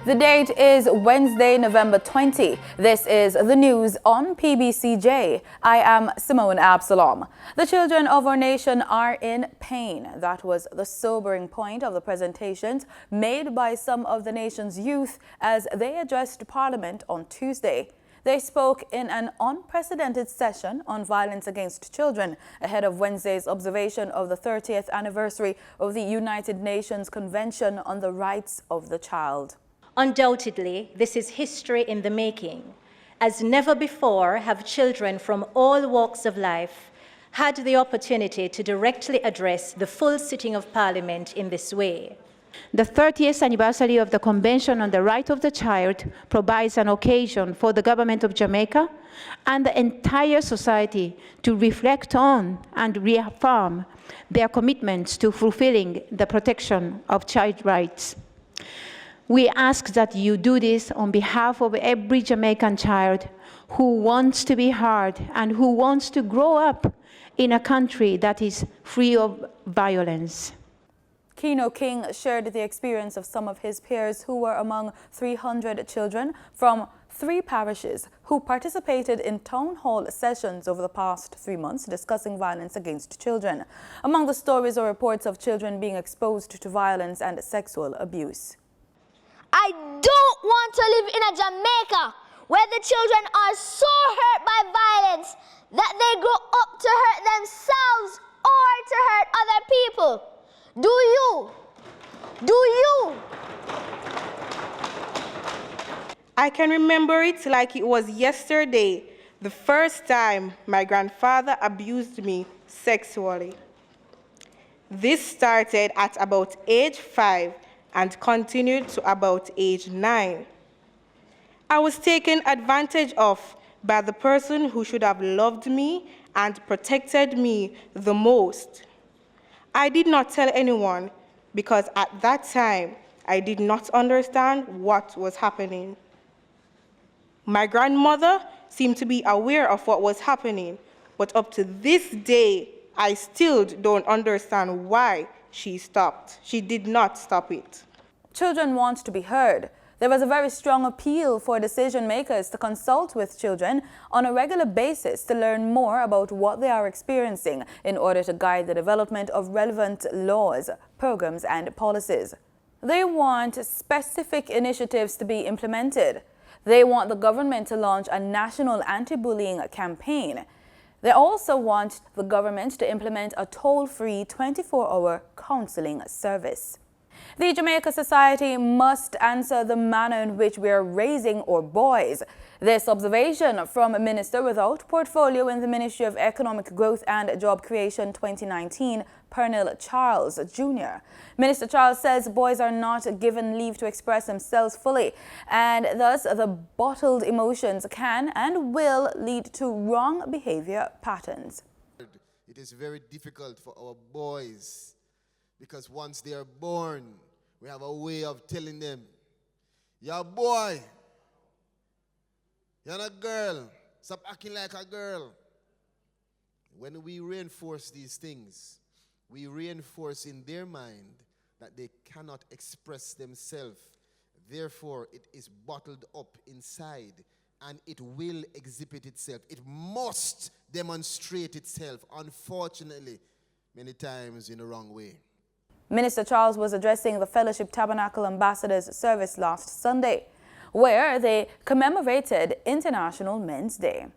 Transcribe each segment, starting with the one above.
The date is Wednesday, November 20. This is the news on PBCJ. I am Simone Absalom. The children of our nation are in pain. That was the sobering point of the presentations made by some of the nation's youth as they addressed Parliament on Tuesday. They spoke in an unprecedented session on violence against children ahead of Wednesday's observation of the 30th anniversary of the United Nations Convention on the Rights of the Child. Undoubtedly, this is history in the making. As never before have children from all walks of life had the opportunity to directly address the full sitting of Parliament in this way. The 30th anniversary of the Convention on the Right of the Child provides an occasion for the government of Jamaica and the entire society to reflect on and reaffirm their commitments to fulfilling the protection of child rights. We ask that you do this on behalf of every Jamaican child who wants to be heard and who wants to grow up in a country that is free of violence. Keno King shared the experience of some of his peers who were among 300 children from 3 parishes who participated in town hall sessions over the past 3 months discussing violence against children. Among the stories are reports of children being exposed to violence and sexual abuse. I don't want to live in a Jamaica where the children are so hurt by violence that they grow up to hurt themselves or to hurt other people. Do you? Do you? I can remember it like it was yesterday, the first time my grandfather abused me sexually. This started at about age 5 and continued to about age 9. I was taken advantage of by the person who should have loved me and protected me the most. I did not tell anyone because at that time, I did not understand what was happening. My grandmother seemed to be aware of what was happening, but up to this day, I still don't understand why she stopped. She did not stop it. Children want to be heard. There was a very strong appeal for decision makers to consult with children on a regular basis to learn more about what they are experiencing in order to guide the development of relevant laws, programs, and policies. They want specific initiatives to be implemented. They want the government to launch a national anti-bullying campaign. They also want the government to implement a toll-free 24-hour counseling service. The Jamaica society must answer the manner in which we are raising our boys. This observation from a minister without portfolio in the Ministry of Economic Growth and Job Creation 2019, Pernell Charles Jr. Minister Charles says boys are not given leave to express themselves fully, and thus the bottled emotions can and will lead to wrong behavior patterns. It is very difficult for our boys because once they are born, we have a way of telling them, you're a boy, you're not a girl, stop acting like a girl. When we reinforce these things, we reinforce in their mind that they cannot express themselves. Therefore, it is bottled up inside and it will exhibit itself. It must demonstrate itself, unfortunately, many times in the wrong way. Minister Charles was addressing the Fellowship Tabernacle Ambassadors service last Sunday, where they commemorated International Men's Day.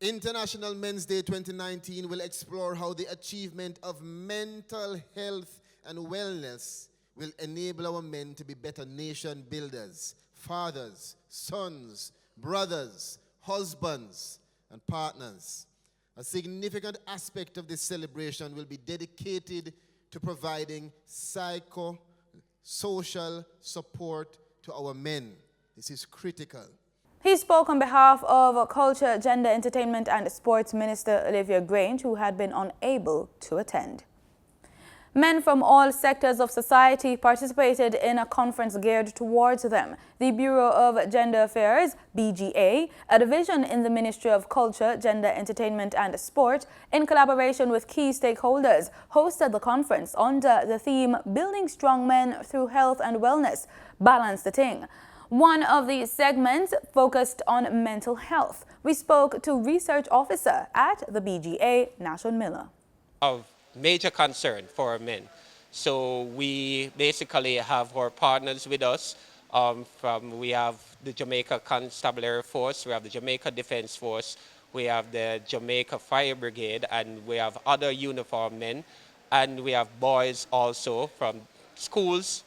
International Men's Day 2019 will explore how the achievement of mental health and wellness will enable our men to be better nation builders, fathers, sons, brothers, husbands, and partners. A significant aspect of this celebration will be dedicated to providing psycho-social support to our men. This is critical. He spoke on behalf of Culture, Gender, Entertainment and Sports Minister Olivia Grange, who had been unable to attend. Men from all sectors of society participated in a conference geared towards them. The Bureau of Gender Affairs, BGA, a division in the Ministry of Culture, Gender, Entertainment and Sport, in collaboration with key stakeholders, hosted the conference under the theme Building Strong Men Through Health and Wellness, Balance the Ting. One of the segments focused on mental health. We spoke to research officer at the BGA, Nashon Miller. Of major concern for our men. So we basically have our partners with us. We have the Jamaica Constabulary Force, we have the Jamaica Defense Force, we have the Jamaica Fire Brigade, and we have other uniformed men, and we have boys also from schools.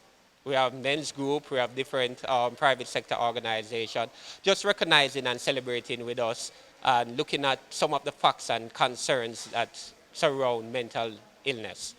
We have men's group, we have different private sector organizations, just recognizing and celebrating with us and looking at some of the facts and concerns that surround mental illness.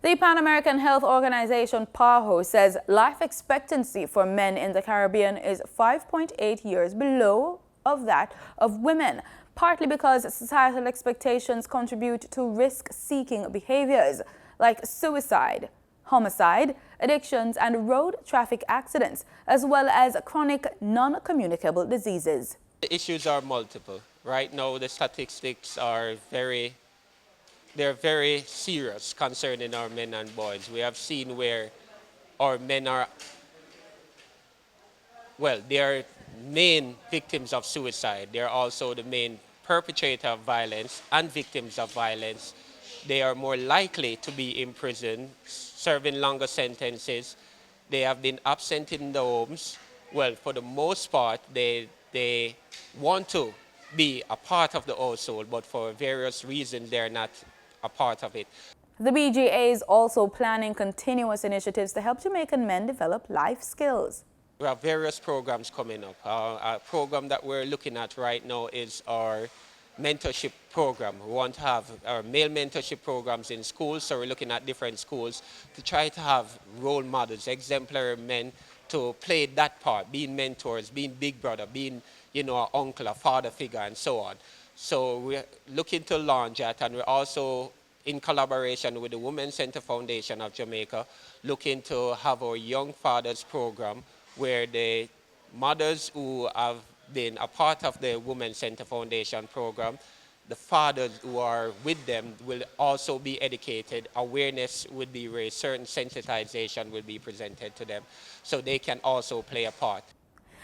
The Pan American Health Organization, PAHO, says life expectancy for men in the Caribbean is 5.8 years below of that of women, partly because societal expectations contribute to risk-seeking behaviors like suicide, homicide, addictions, and road traffic accidents, as well as chronic non-communicable diseases. The issues are multiple. Right now, the statistics are very serious concerning our men and boys. We have seen where our men are, well, they are main victims of suicide. They are also the main perpetrator of violence and victims of violence. They are more likely to be in prison, serving longer sentences. They have been absent in the homes. Well, for the most part, they want to be a part of the household, but for various reasons, they're not a part of it. The BGA is also planning continuous initiatives to help Jamaican men develop life skills. We have various programs coming up. A program that we're looking at right now is our mentorship program. We want to have our male mentorship programs in schools, so we're looking at different schools to try to have role models, exemplary men to play that part, being mentors, being big brother, being, you know, an uncle, a father figure, and so on. So we're looking to launch that, and we're also, in collaboration with the Women's Center Foundation of Jamaica, looking to have our Young Fathers program, where the mothers who have been a part of the Women's Center Foundation program, the fathers who are with them will also be educated, awareness will be raised, certain sensitization will be presented to them, so they can also play a part.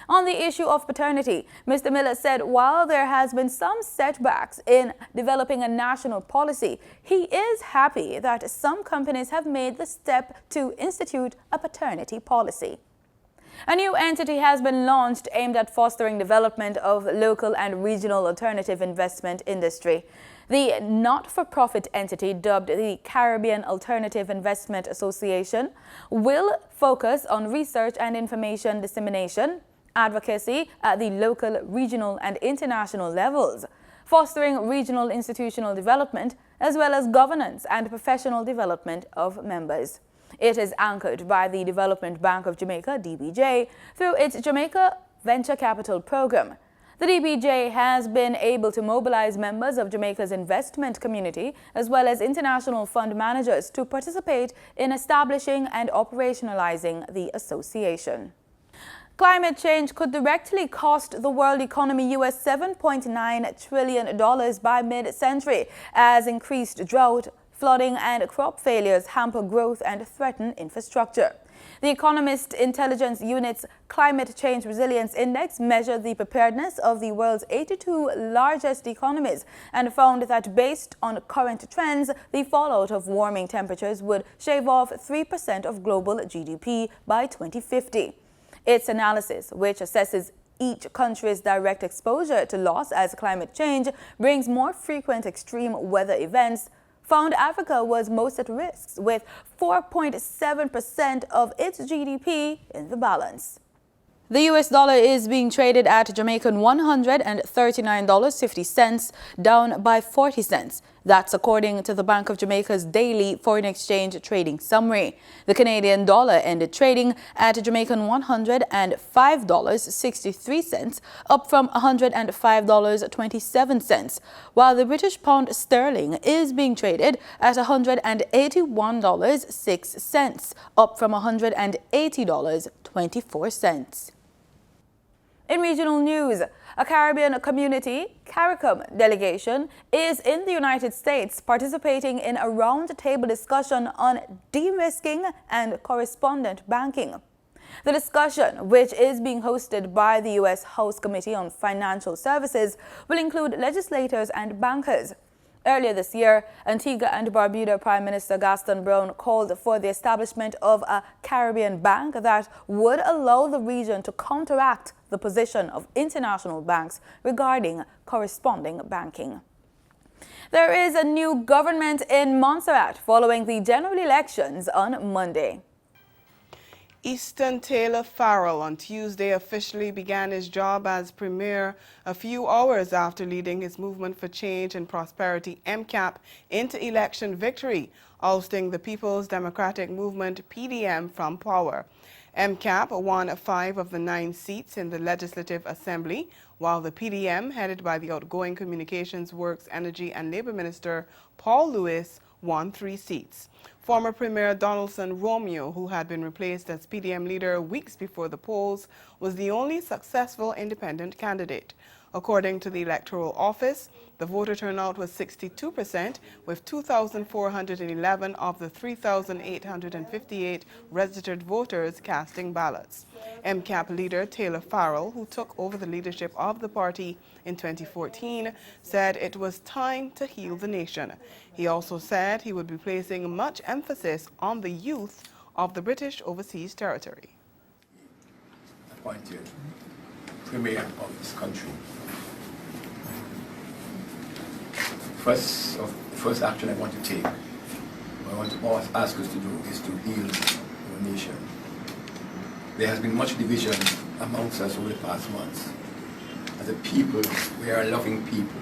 On the issue of paternity, Mr. Miller said while there has been some setbacks in developing a national policy, he is happy that some companies have made the step to institute a paternity policy. A new entity has been launched aimed at fostering development of local and regional alternative investment industry. The not-for-profit entity, dubbed the Caribbean Alternative Investment Association, will focus on research and information dissemination, advocacy at the local, regional, and international levels, fostering regional institutional development, as well as governance and professional development of members. It is anchored by the Development Bank of Jamaica, DBJ, through its Jamaica Venture Capital Program. The DBJ has been able to mobilize members of Jamaica's investment community, as well as international fund managers, to participate in establishing and operationalizing the association. Climate change could directly cost the world economy US $7.9 trillion by mid-century, as increased drought, flooding and crop failures hamper growth and threaten infrastructure. The Economist Intelligence Unit's Climate Change Resilience Index measured the preparedness of the world's 82 largest economies and found that based on current trends, the fallout of warming temperatures would shave off 3% of global GDP by 2050. Its analysis, which assesses each country's direct exposure to loss as climate change brings more frequent extreme weather events, found Africa was most at risk, with 4.7% of its GDP in the balance. The US dollar is being traded at Jamaican $139.50, down by 40 cents. That's according to the Bank of Jamaica's daily foreign exchange trading summary. The Canadian dollar ended trading at Jamaican $105.63, up from $105.27, while the British pound sterling is being traded at $181.06, up from $180.24. In regional news, a Caribbean community, CARICOM delegation, is in the United States participating in a round-table discussion on de-risking and correspondent banking. The discussion, which is being hosted by the U.S. House Committee on Financial Services, will include legislators and bankers. Earlier this year, Antigua and Barbuda Prime Minister Gaston Brown called for the establishment of a Caribbean bank that would allow the region to counteract the position of international banks regarding corresponding banking. There is a new government in Montserrat following the general elections on Monday. Easton Taylor Farrell on Tuesday officially began his job as Premier a few hours after leading his Movement for Change and Prosperity MCAP into election victory, ousting the People's Democratic Movement PDM from power. MCAP won 5 of the 9 seats in the Legislative Assembly, while the PDM, headed by the outgoing Communications, Works, Energy and Labour Minister Paul Lewis, won 3 seats. Former Premier Donaldson Romeo, who had been replaced as PDM leader weeks before the polls, was the only successful independent candidate. According to the Electoral Office, the voter turnout was 62%, with 2,411 of the 3,858 registered voters casting ballots. MCAP leader Taylor Farrell, who took over the leadership of the party in 2014, said it was time to heal the nation. He also said he would be placing much emphasis on the youth of the British Overseas Territory. Appointed Premier of this country. First action I want to take, what I want to ask us to do, is to heal our nation. There has been much division amongst us over the past months. As a people, we are a loving people.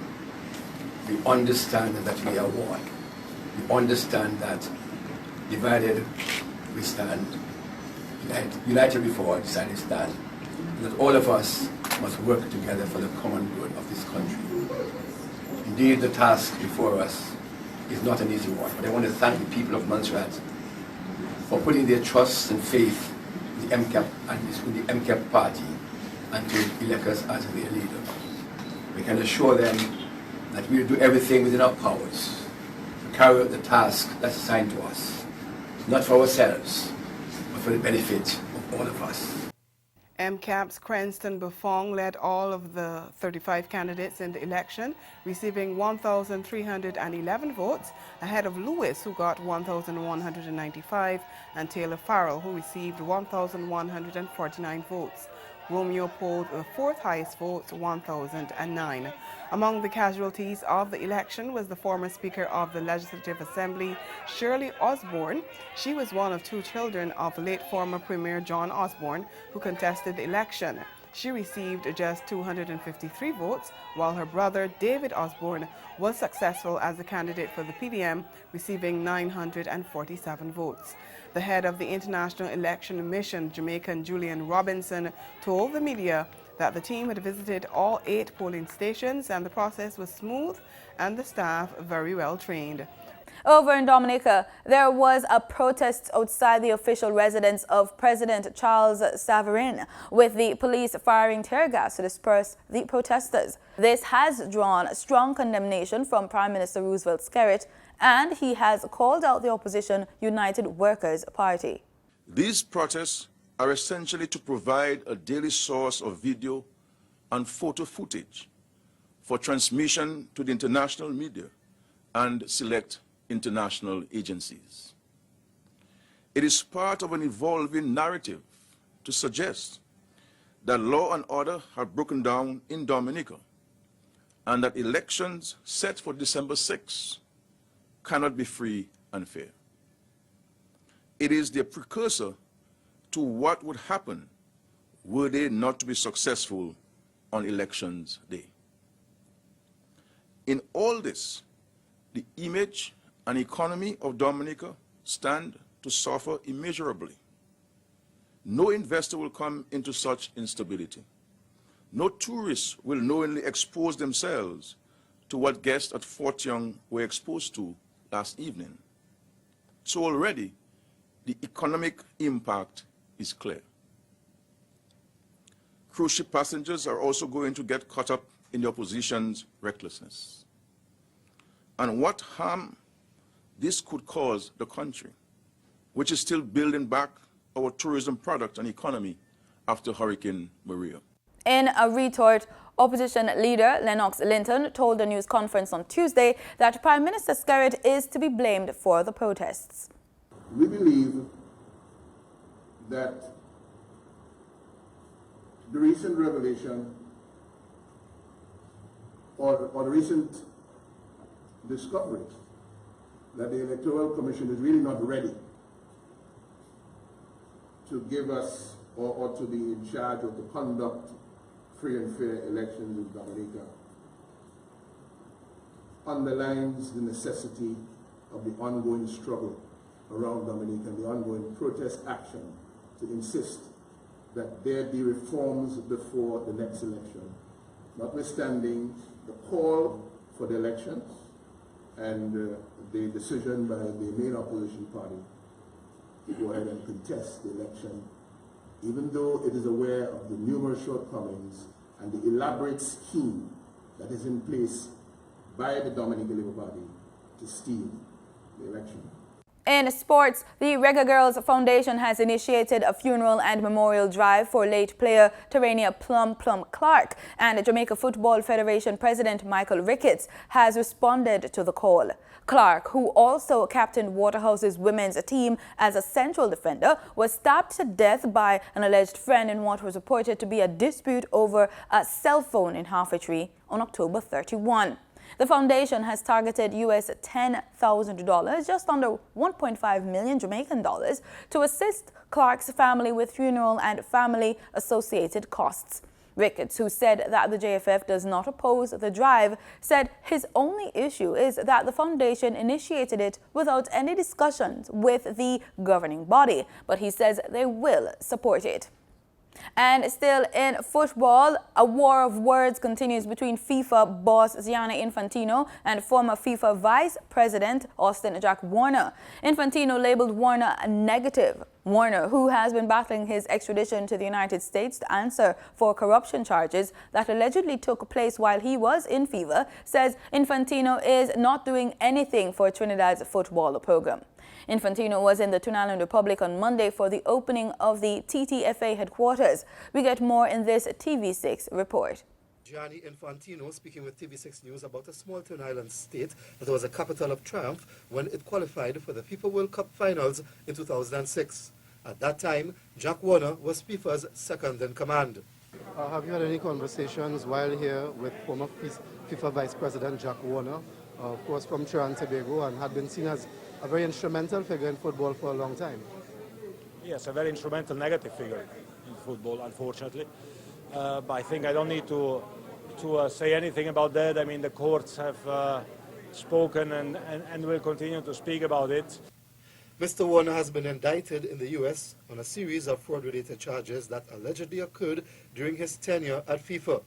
We understand that we are one. We understand that divided we stand, united before decided stand. And that all of us must work together for the common good of this country. Indeed, the task before us is not an easy one, but I want to thank the people of Montserrat for putting their trust and faith in the MCAP and in the MCAP party and to elect us as their leader. We can assure them that we will do everything within our powers to carry out the task that's assigned to us, not for ourselves, but for the benefit of all of us. MCAP's Cranston Buffon led all of the 35 candidates in the election, receiving 1,311 votes, ahead of Lewis, who got 1,195, and Taylor Farrell, who received 1,149 votes. Romeo polled the 4th highest votes, 1,009. Among the casualties of the election was the former Speaker of the Legislative Assembly, Shirley Osborne. She was one of 2 children of the late former Premier John Osborne, who contested the election. She received just 253 votes, while her brother David Osborne was successful as a candidate for the PDM, receiving 947 votes. The head of the International Election Mission, Jamaican Julian Robinson, told the media that the team had visited all 8 polling stations and the process was smooth and the staff very well trained. Over in Dominica, there was a protest outside the official residence of President Charles Savarin, with the police firing tear gas to disperse the protesters. This has drawn strong condemnation from Prime Minister Roosevelt Skerrit, and he has called out the opposition United Workers' Party. These protests are essentially to provide a daily source of video and photo footage for transmission to the international media and select international agencies. It is part of an evolving narrative to suggest that law and order have broken down in Dominica and that elections set for December 6 cannot be free and fair. It is the precursor to what would happen were they not to be successful on Elections Day. In all this, the image and economy of Dominica stand to suffer immeasurably. No investor will come into such instability. No tourists will knowingly expose themselves to what guests at Fort Young were exposed to last evening. So already, the economic impact is clear. Cruise ship passengers are also going to get caught up in the opposition's recklessness. And what harm this could cause the country, which is still building back our tourism product and economy after Hurricane Maria. In a retort, opposition leader Lennox Linton told a news conference on Tuesday that Prime Minister Skerrit is to be blamed for the protests. We believe that the recent revelation or the recent discovery that the Electoral Commission is really not ready to give us or to be in charge of the conduct free and fair elections in Dominica underlines the necessity of the ongoing struggle around Dominica and the ongoing protest action to insist that there be reforms before the next election, notwithstanding the call for the elections and the decision by the main opposition party to go ahead and contest the election, even though it is aware of the numerous shortcomings and the elaborate scheme that is in place by the Dominica Labour Party to steal the election. In sports, the Reggae Girls Foundation has initiated a funeral and memorial drive for late player Tarania Plum Clarke, and Jamaica Football Federation President Michael Ricketts has responded to the call. Clarke, who also captained Waterhouse's women's team as a central defender, was stabbed to death by an alleged friend in what was reported to be a dispute over a cell phone in Harfetry on October 31. The foundation has targeted US $10,000, just under 1.5 million Jamaican dollars, to assist Clarke's family with funeral and family-associated costs. Ricketts, who said that the JFF does not oppose the drive, said his only issue is that the foundation initiated it without any discussions with the governing body, but he says they will support it. And still in football, a war of words continues between FIFA boss Gianni Infantino and former FIFA vice president Austin Jack Warner. Infantino labeled Warner a negative. Warner, who has been battling his extradition to the United States to answer for corruption charges that allegedly took place while he was in FIFA, says Infantino is not doing anything for Trinidad's football program. Infantino was in the Trinidad Republic on Monday for the opening of the TTFA headquarters. We get more in this TV6 report. Gianni Infantino speaking with TV6 News about a small Turn Island state that was a capital of triumph when it qualified for the FIFA World Cup finals in 2006. At that time, Jack Warner was FIFA's second-in-command. Have you had any conversations while here with former FIFA Vice President Jack Warner, of course from Trinidad and Tobago, and had been seen as a very instrumental figure in football for a long time? Yes, a very instrumental negative figure in football, unfortunately. But I think I don't need to say anything about that. I mean, the courts have spoken and will continue to speak about it. Mr. Warner has been indicted in the U.S. on a series of fraud-related charges that allegedly occurred during his tenure at FIFA.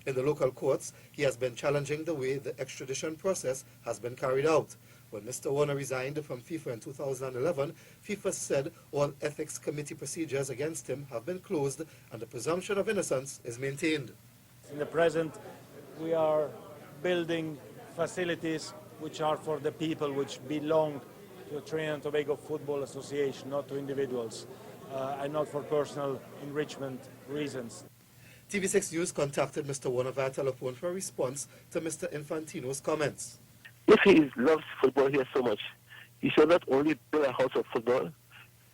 In the local courts, he has been challenging the way the extradition process has been carried out. When Mr. Warner resigned from FIFA in 2011, FIFA said all ethics committee procedures against him have been closed and the presumption of innocence is maintained. In the present, we are building facilities which are for the people, which belong to the Trinidad and Tobago Football Association, not to individuals, and not for personal enrichment reasons. TV6 News contacted Mr. Warner via telephone for a response to Mr. Infantino's comments. If he loves football here so much, he should not only build a house of football,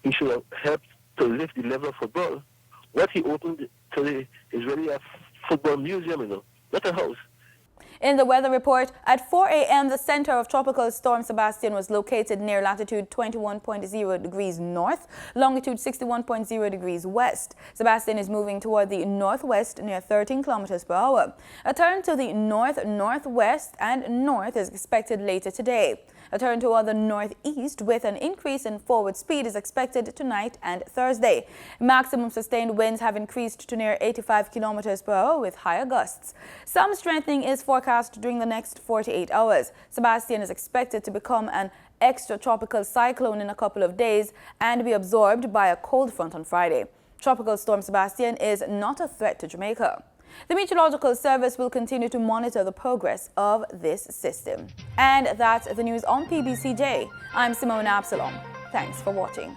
he should have helped to lift the level of football. What he opened today is really a football museum, not a house. In the weather report, at 4 a.m., the center of Tropical Storm Sebastien was located near latitude 21.0 degrees north, longitude 61.0 degrees west. Sebastien is moving toward the northwest near 13 kilometers per hour. A turn to the north-northwest and north is expected later today. A turn toward the northeast with an increase in forward speed is expected tonight and Thursday. Maximum sustained winds have increased to near 85 kilometers per hour with higher gusts. Some strengthening is forecast during the next 48 hours. Sebastien is expected to become an extratropical cyclone in a couple of days and be absorbed by a cold front on Friday. Tropical Storm Sebastien is not a threat to Jamaica. The Meteorological Service will continue to monitor the progress of this system. And that's the news on PBCJ. I'm Simone Absalom. Thanks for watching.